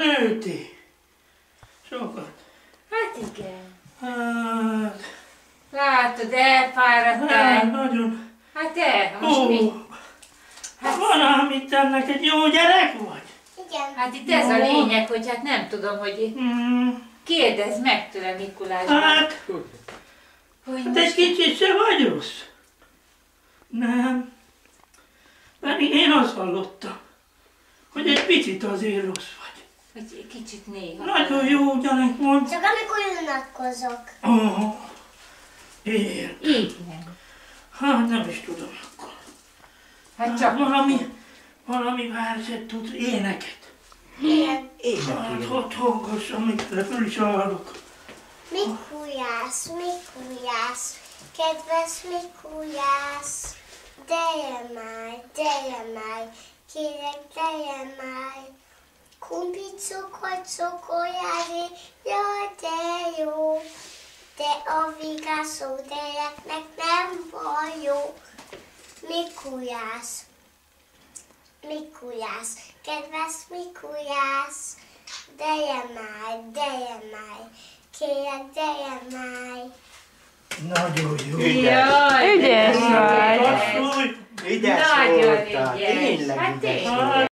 Nőttél. Sokat. Hát igen. Hát... Látod, elfáradtál. Hát, nagyon. Hát most mi? Hát van, amit te neked jó gyerek vagy? Igen. Hát itt ez a lényeg, hogy hát nem tudom, hogy kérdezd meg tőle Mikulásban. Hát, hogy hát egy kicsit se vagy rossz. Nem. Pedig én azt hallottam, hogy egy picit azért rossz vagy. hogy kicsit néha. Nagyon jó gyerek vagy. Csak amikor unatkozok. Értem. Igen. Hát nem is tudom akkor. Hát csak valami verset tudsz, éneket. Igen. Hát ott hallgassam, amikre föl is hallok. Mikulász, Mikulász, kedves Mikulász, gyere már, kérek, gyere már. Kumpit, cukor, cukorjáé, jaj, de jó, de a vigászó gyereknek nem van jó. Mikulász, Mikulász, kedves Mikulász, gyere már, kérlek, gyere már. Nagyon jó. Jaj, Ügyes de vagy. Asszony, Ügyes Nagyon voltál, ügyes. tényleg Hát ügyes tényleg. voltál.